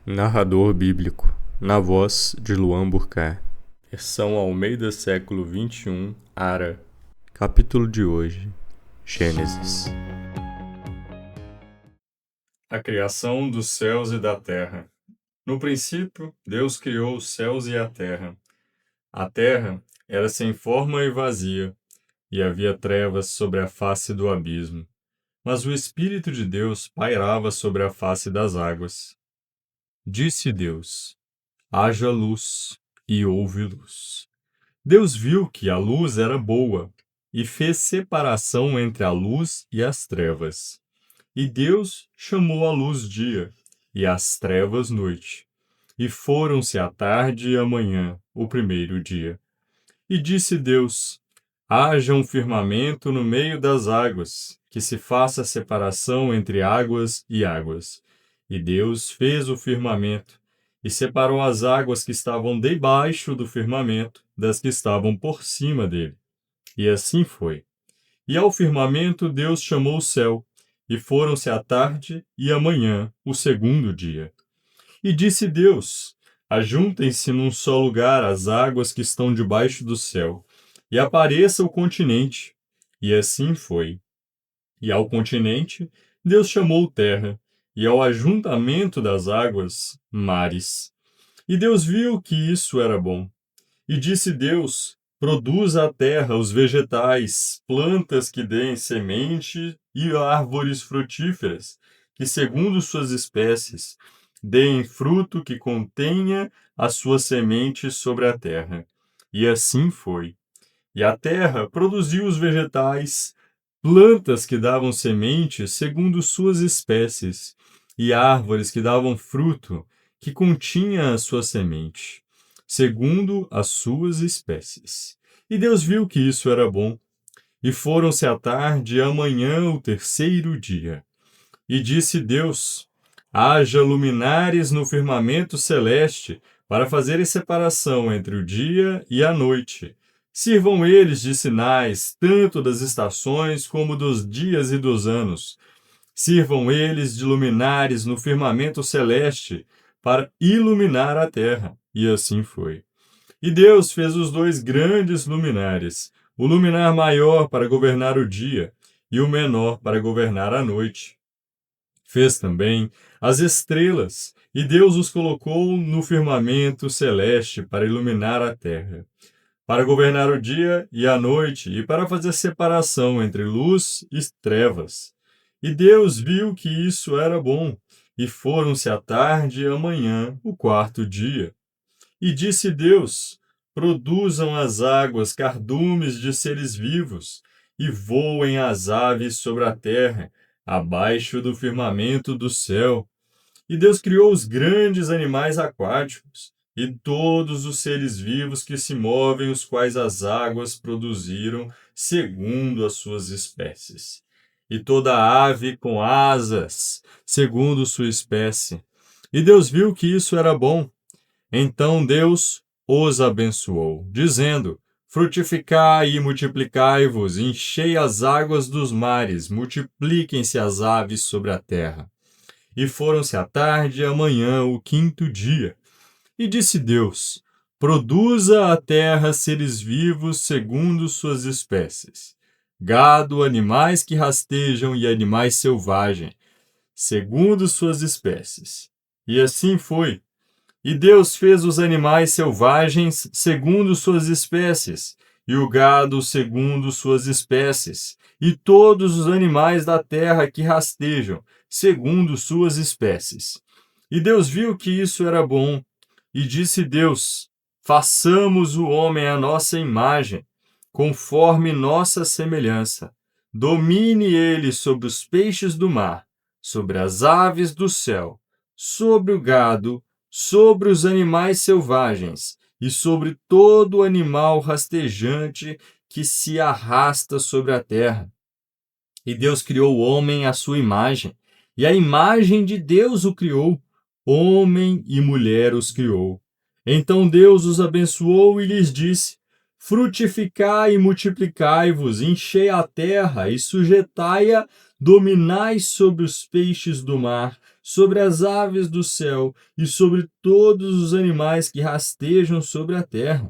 Narrador bíblico, na voz de Luan Burcar. Versão Almeida século XXI, Ara. Capítulo de hoje, Gênesis. A criação dos céus e da terra. No princípio, Deus criou os céus e a terra. A terra era sem forma e vazia, e havia trevas sobre a face do abismo. Mas o Espírito de Deus pairava sobre a face das águas. Disse Deus: haja luz, e houve luz. Deus viu que a luz era boa, e fez separação entre a luz e as trevas. E Deus chamou a luz dia, e as trevas noite. E foram-se a tarde e a manhã, o primeiro dia. E disse Deus: haja um firmamento no meio das águas, que se faça separação entre águas e águas. E Deus fez o firmamento, e separou as águas que estavam debaixo do firmamento das que estavam por cima dele. E assim foi. E ao firmamento Deus chamou o céu, e foram-se a tarde e a manhã, o segundo dia. E disse Deus: ajuntem-se num só lugar as águas que estão debaixo do céu, e apareça o continente. E assim foi. E ao continente Deus chamou terra, e ao ajuntamento das águas, mares. E Deus viu que isso era bom. E disse Deus: produza a terra os vegetais, plantas que deem semente e árvores frutíferas, que segundo suas espécies deem fruto que contenha a sua semente sobre a terra. E assim foi. E a terra produziu os vegetais, plantas que davam semente segundo suas espécies, e árvores que davam fruto que continha a sua semente, segundo as suas espécies. E Deus viu que isso era bom. E foram-se a tarde e a manhã, o terceiro dia. E disse Deus: haja luminares no firmamento celeste, para fazerem separação entre o dia e a noite. Sirvam eles de sinais, tanto das estações como dos dias e dos anos. Sirvam eles de luminares no firmamento celeste, para iluminar a terra. E assim foi. E Deus fez os dois grandes luminares, o luminar maior para governar o dia, e o menor para governar a noite. Fez também as estrelas, e Deus os colocou no firmamento celeste para iluminar a terra, para governar o dia e a noite, e para fazer separação entre luz e trevas. E Deus viu que isso era bom, e foram-se a tarde e a manhã, o quarto dia. E disse Deus: produzam as águas cardumes de seres vivos, e voem as aves sobre a terra, abaixo do firmamento do céu. E Deus criou os grandes animais aquáticos, e todos os seres vivos que se movem, os quais as águas produziram, segundo as suas espécies. E toda ave com asas, segundo sua espécie. E Deus viu que isso era bom. Então Deus os abençoou, dizendo: frutificai e multiplicai-vos, enchei as águas dos mares, multipliquem-se as aves sobre a terra. E foram-se a tarde e a manhã, o quinto dia. E disse Deus: produza a terra seres vivos segundo suas espécies, gado, animais que rastejam e animais selvagens, segundo suas espécies. E assim foi. E Deus fez os animais selvagens segundo suas espécies, e o gado segundo suas espécies, e todos os animais da terra que rastejam, segundo suas espécies. E Deus viu que isso era bom, e disse Deus: façamos o homem à nossa imagem, conforme nossa semelhança. Domine ele sobre os peixes do mar, sobre as aves do céu, sobre o gado, sobre os animais selvagens e sobre todo animal rastejante que se arrasta sobre a terra. E Deus criou o homem à sua imagem, e a imagem de Deus o criou, homem e mulher os criou. Então Deus os abençoou e lhes disse: frutificai e multiplicai-vos, enchei a terra e sujeitai-a, dominai sobre os peixes do mar, sobre as aves do céu e sobre todos os animais que rastejam sobre a terra.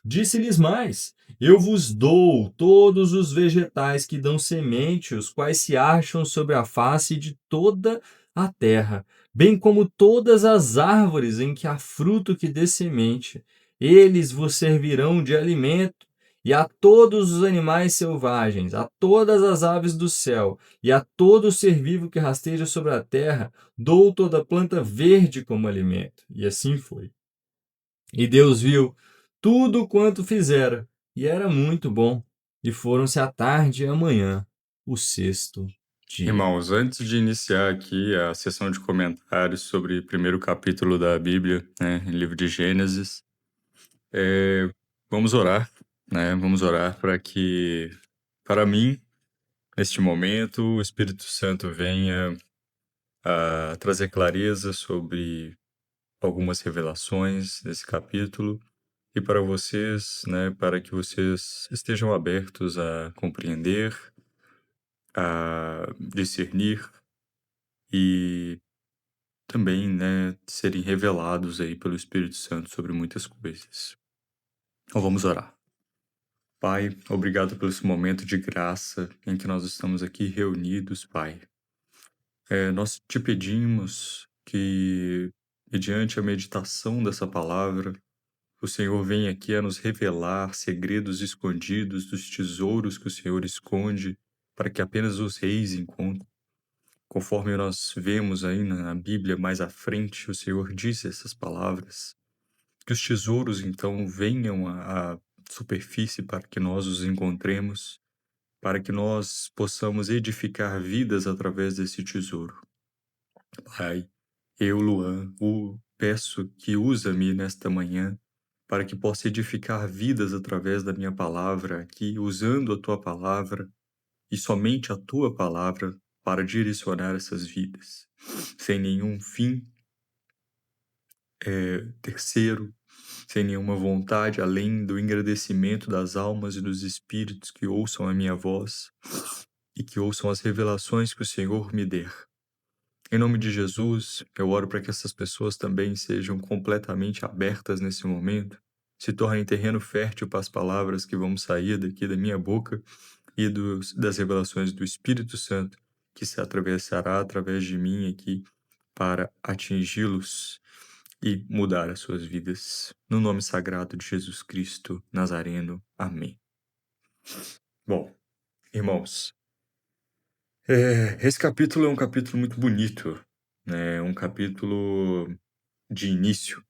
Disse-lhes mais: Eu vos dou todos os vegetais que dão semente, os quais se acham sobre a face de toda a terra, bem como todas as árvores em que há fruto que dê semente. Eles vos servirão de alimento. E a todos os animais selvagens, a todas as aves do céu, e a todo ser vivo que rasteja sobre a terra, dou toda planta verde como alimento. E assim foi. E Deus viu tudo quanto fizera, e era muito bom. E foram-se à tarde e à manhã, o sexto dia. Irmãos, antes de iniciar aqui a sessão de comentários sobre o primeiro capítulo da Bíblia, né, livro de Gênesis, vamos orar, né? Vamos orar para mim, neste momento, o Espírito Santo venha a trazer clareza sobre algumas revelações desse capítulo e para vocês, né, para que vocês estejam abertos a compreender, a discernir e também, né, serem revelados aí pelo Espírito Santo sobre muitas coisas. Então vamos orar. Pai, obrigado por esse momento de graça em que nós estamos aqui reunidos, Pai. Nós te pedimos que, mediante a meditação dessa palavra, o Senhor venha aqui a nos revelar segredos escondidos dos tesouros que o Senhor esconde para que apenas os reis encontrem. Conforme nós vemos aí na Bíblia mais à frente, o Senhor diz essas palavras, que os tesouros então venham à superfície para que nós os encontremos, para que nós possamos edificar vidas através desse tesouro. Pai, eu, Luan, o peço que usa-me nesta manhã para que possa edificar vidas através da minha palavra aqui, usando a tua palavra e somente a tua palavra para direcionar essas vidas, sem nenhum fim terceiro, sem nenhuma vontade além do engrandecimento das almas e dos espíritos que ouçam a minha voz e que ouçam as revelações que o Senhor me der. Em nome de Jesus, eu oro para que essas pessoas também sejam completamente abertas nesse momento, se tornem terreno fértil para as palavras que vão sair daqui da minha boca e das revelações do Espírito Santo, que se atravessará através de mim aqui para atingi-los e mudar as suas vidas. No nome sagrado de Jesus Cristo Nazareno. Amém. Bom, irmãos, esse capítulo é um capítulo muito bonito, né? Um capítulo de início.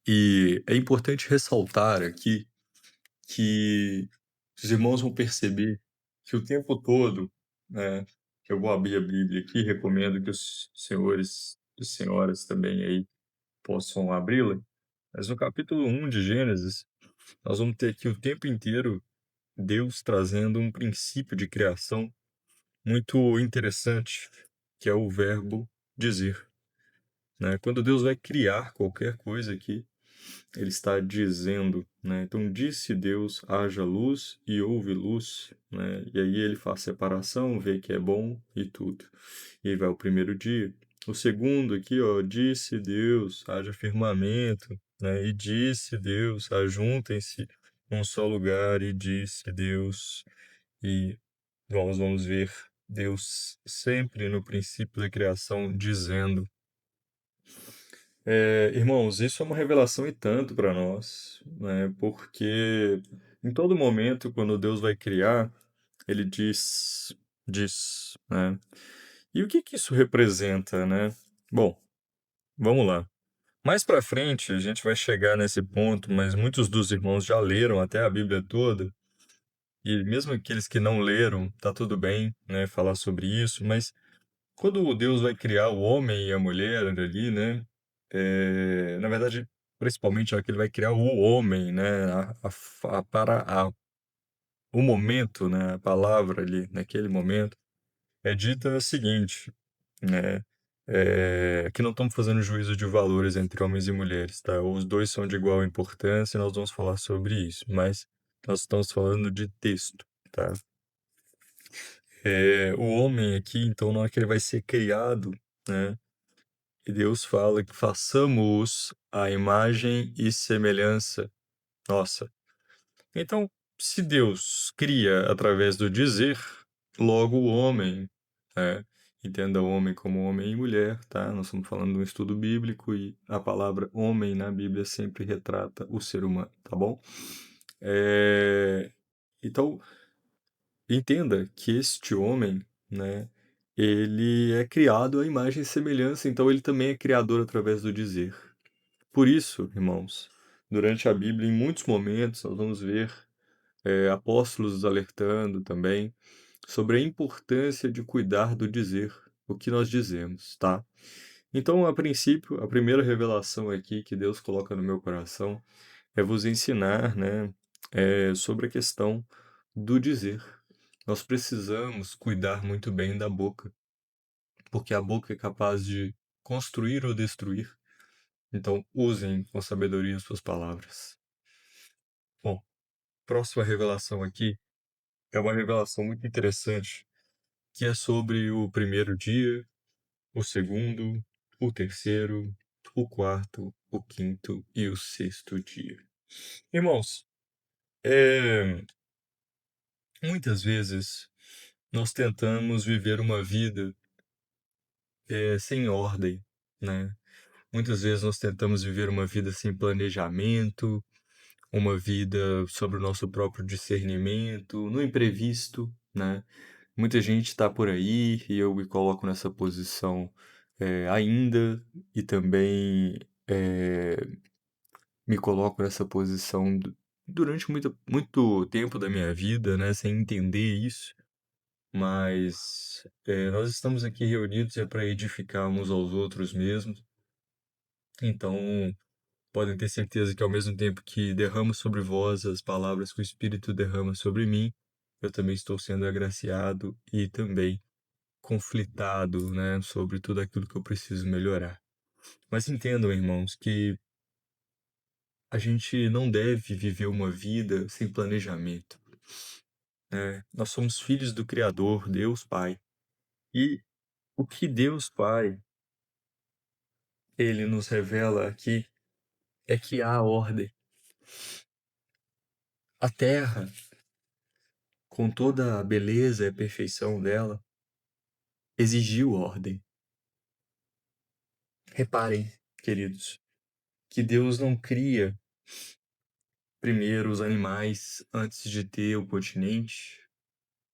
E é importante ressaltar aqui que os irmãos vão perceber que o tempo todo, né, que eu vou abrir a Bíblia aqui, recomendo que os senhores e senhoras também aí possam abri-la, mas no capítulo 1 de Gênesis, nós vamos ter aqui o tempo inteiro Deus trazendo um princípio de criação muito interessante, que é o verbo dizer, né? Quando Deus vai criar qualquer coisa aqui, ele está dizendo, né? Então disse Deus, haja luz e houve luz, né? E aí ele faz separação, vê que é bom e tudo. E aí vai o primeiro dia. O segundo aqui, ó, disse Deus, haja firmamento, né? E disse Deus, ajuntem-se num só lugar, e disse Deus. E nós vamos ver Deus sempre no princípio da criação dizendo. Irmãos, isso é uma revelação e tanto para nós, né? Porque em todo momento, quando Deus vai criar, ele diz, né? E o que que isso representa, né? Bom, vamos lá. Mais para frente, a gente vai chegar nesse ponto, mas muitos dos irmãos já leram até a Bíblia toda, e mesmo aqueles que não leram, tá tudo bem, né, falar sobre isso, mas quando Deus vai criar o homem e a mulher ali, né? Na verdade, principalmente é que ele vai criar o homem, né? O momento, né? A palavra ali, naquele momento, é dita a seguinte, né? Que não estamos fazendo juízo de valores entre homens e mulheres, tá? Os dois são de igual importância e nós vamos falar sobre isso, mas nós estamos falando de texto, tá? O homem aqui, então, na hora que ele vai ser criado, né? E Deus fala que façamos a imagem e semelhança nossa. Então, se Deus cria através do dizer, logo o homem, né? Entenda o homem como homem e mulher, tá? Nós estamos falando de um estudo bíblico e a palavra homem na Bíblia sempre retrata o ser humano, tá bom? Então, entenda que este homem, né, ele é criado à imagem e semelhança, então ele também é criador através do dizer. Por isso, irmãos, durante a Bíblia, em muitos momentos, nós vamos ver apóstolos nos alertando também sobre a importância de cuidar do dizer, o que nós dizemos, tá? Então, a princípio, a primeira revelação aqui que Deus coloca no meu coração é vos ensinar, né, sobre a questão do dizer. Nós precisamos cuidar muito bem da boca, porque a boca é capaz de construir ou destruir. Então, usem com sabedoria suas palavras. Bom, próxima revelação aqui é uma revelação muito interessante, que é sobre o primeiro dia, o segundo, o terceiro, o quarto, o quinto e o sexto dia. Irmãos, muitas vezes nós tentamos viver uma vida sem ordem, né? Muitas vezes nós tentamos viver uma vida sem planejamento, uma vida sobre o nosso próprio discernimento, no imprevisto, né? Muita gente está por aí e eu me coloco nessa posição ainda e também me coloco nessa posição durante muito tempo da minha vida, né? Sem entender isso, mas nós estamos aqui reunidos para edificar uns aos outros mesmos, então podem ter certeza que ao mesmo tempo que derramo sobre vós as palavras que o Espírito derrama sobre mim, eu também estou sendo agraciado e também conflitado, né, sobre tudo aquilo que eu preciso melhorar. Mas entendam, irmãos, que a gente não deve viver uma vida sem planejamento, né? Nós somos filhos do Criador, Deus Pai. E o que Deus Pai, ele nos revela aqui é que há ordem. A terra, com toda a beleza e a perfeição dela, exigiu ordem. Reparem, queridos, que Deus não cria primeiro os animais antes de ter o continente,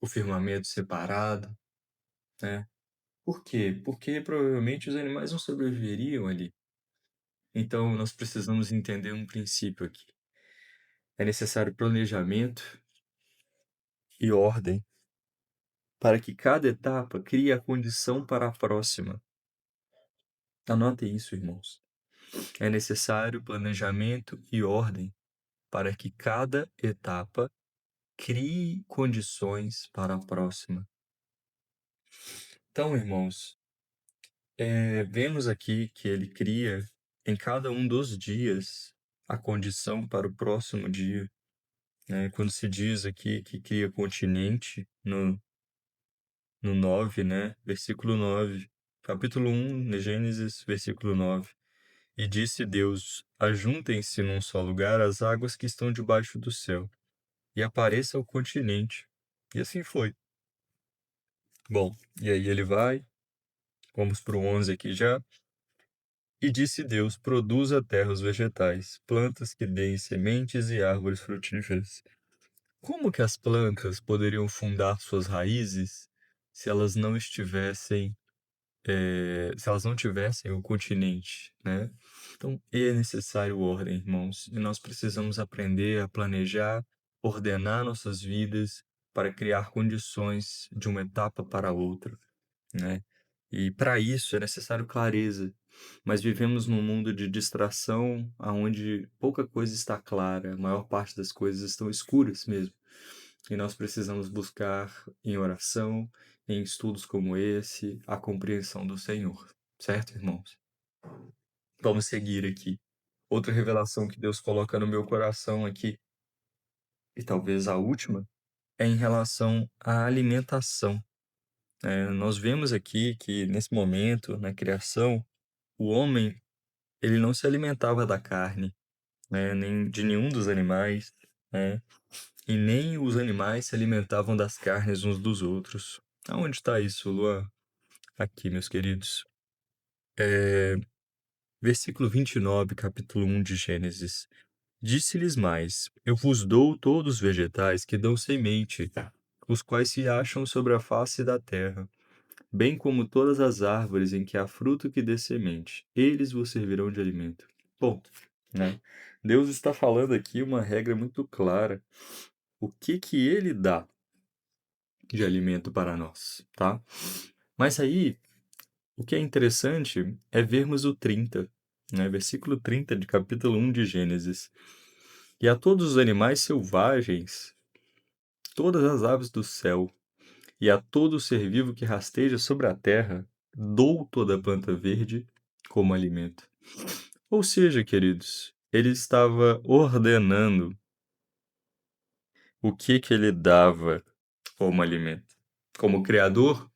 o firmamento separado, né? Por quê? Porque provavelmente os animais não sobreviveriam ali. Então, nós precisamos entender um princípio aqui. É necessário planejamento e ordem para que cada etapa crie a condição para a próxima. Anotem isso, irmãos. É necessário planejamento e ordem para que cada etapa crie condições para a próxima. Então, irmãos, vemos aqui que ele cria em cada um dos dias a condição para o próximo dia, né? Quando se diz aqui que cria continente no 9, né? Versículo 9, capítulo 1 de Gênesis, versículo 9. E disse Deus: ajuntem-se num só lugar as águas que estão debaixo do céu, e apareça o continente. E assim foi. Bom, e aí ele vai, vamos para o 11 aqui já. E disse Deus: produza a terra os vegetais, plantas que deem sementes e árvores frutíferas. Como que as plantas poderiam fundar suas raízes se elas não estivessem, se elas não tivessem o continente, né? Então, é necessário ordem, irmãos, e nós precisamos aprender a planejar, ordenar nossas vidas para criar condições de uma etapa para a outra, né? E para isso é necessário clareza. Mas vivemos num mundo de distração, onde pouca coisa está clara, a maior parte das coisas estão escuras mesmo. E nós precisamos buscar em oração, em estudos como esse, a compreensão do Senhor. Certo, irmãos? Vamos seguir aqui. Outra revelação que Deus coloca no meu coração aqui, e talvez a última, é em relação à alimentação. Nós vemos aqui que, nesse momento, na criação, o homem ele não se alimentava da carne, nem de nenhum dos animais, né? E nem os animais se alimentavam das carnes uns dos outros. Aonde está isso, Luan? Aqui, meus queridos. Versículo 29, capítulo 1 de Gênesis. Disse-lhes mais: Eu vos dou todos os vegetais que dão semente, os quais se acham sobre a face da terra, bem como todas as árvores em que há fruto que dê semente. Eles vos servirão de alimento. Ponto, né? Deus está falando aqui uma regra muito clara. O que que ele dá de alimento para nós, tá? Mas aí, o que é interessante é vermos o 30, né? Versículo 30 de capítulo 1 de Gênesis. E a todos os animais selvagens, todas as aves do céu, e a todo ser vivo que rasteja sobre a terra, dou toda a planta verde como alimento. Ou seja, queridos, ele estava ordenando o que ele dava como alimento. Como criador,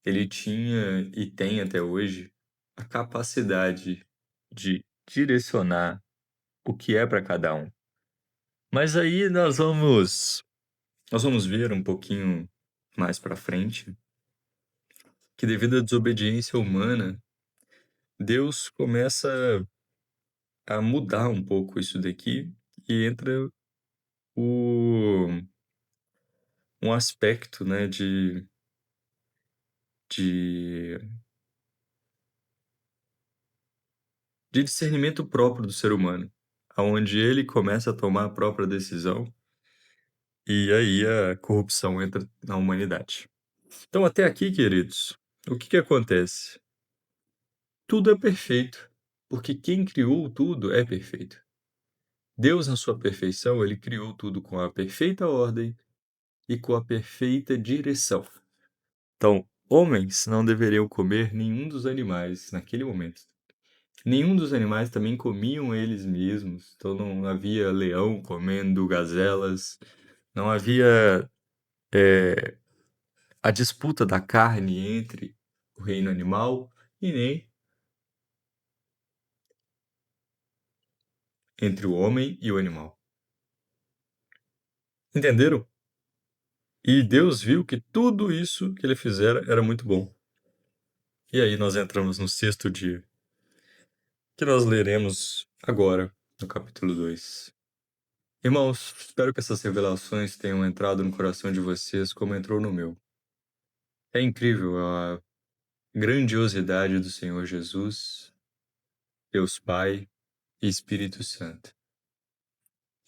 ele tinha e tem até hoje a capacidade de direcionar o que é para cada um. Mas aí nós vamos ver um pouquinho mais para frente que devido à desobediência humana, Deus começa a mudar um pouco isso daqui e entra o, um aspecto, né, de, de discernimento próprio do ser humano, aonde ele começa a tomar a própria decisão e aí a corrupção entra na humanidade. Então, até aqui, queridos, o que que acontece? Tudo é perfeito, porque quem criou tudo é perfeito. Deus, na sua perfeição, ele criou tudo com a perfeita ordem e com a perfeita direção. Então, homens não deveriam comer nenhum dos animais naquele momento. Nenhum dos animais também comiam eles mesmos. Então, não havia leão comendo gazelas, não havia a disputa da carne entre o reino animal e nem entre o homem e o animal. Entenderam? E Deus viu que tudo isso que ele fizera era muito bom. E aí nós entramos no sexto dia, que nós leremos agora, no capítulo 2. Irmãos, espero que essas revelações tenham entrado no coração de vocês como entrou no meu. É incrível a grandiosidade do Senhor Jesus, Deus Pai e Espírito Santo.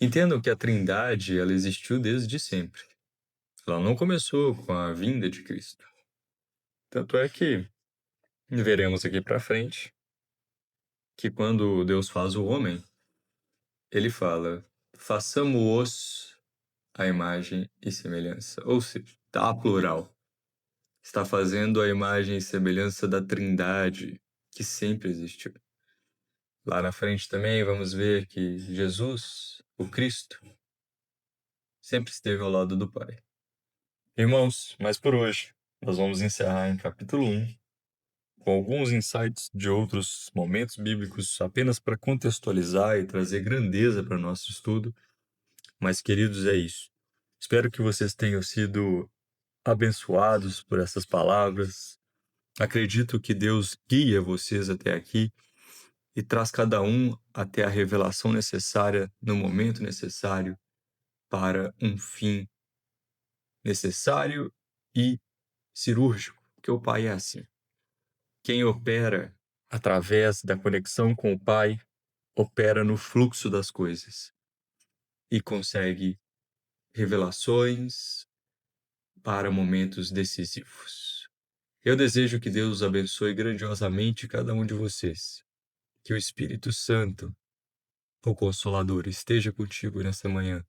Entendam que a Trindade, ela existiu desde sempre. Ela não começou com a vinda de Cristo. Tanto é que veremos aqui para frente que quando Deus faz o homem, ele fala: façamos-os a imagem e semelhança. Ou seja, tá plural. Está fazendo a imagem e semelhança da Trindade, que sempre existiu. Lá na frente também vamos ver que Jesus, o Cristo, sempre esteve ao lado do Pai. Irmãos, mas por hoje nós vamos encerrar em capítulo 1, com alguns insights de outros momentos bíblicos, apenas para contextualizar e trazer grandeza para nosso estudo. Mas, queridos, é isso. Espero que vocês tenham sido abençoados por essas palavras. Acredito que Deus guia vocês até aqui e traz cada um até a revelação necessária no momento necessário para um fim necessário e cirúrgico, porque o Pai é assim. Quem opera através da conexão com o Pai opera no fluxo das coisas e consegue revelações para momentos decisivos. Eu desejo que Deus abençoe grandiosamente cada um de vocês. Que o Espírito Santo, o Consolador, esteja contigo nessa manhã,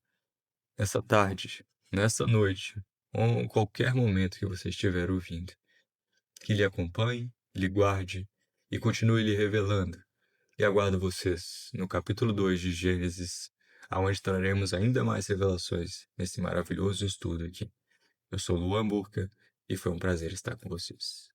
nessa tarde, nessa noite, ou em qualquer momento que você estiver ouvindo. Que lhe acompanhe, lhe guarde e continue lhe revelando. E aguardo vocês no capítulo 2 de Gênesis, aonde traremos ainda mais revelações nesse maravilhoso estudo aqui. Eu sou Luan Burca e foi um prazer estar com vocês.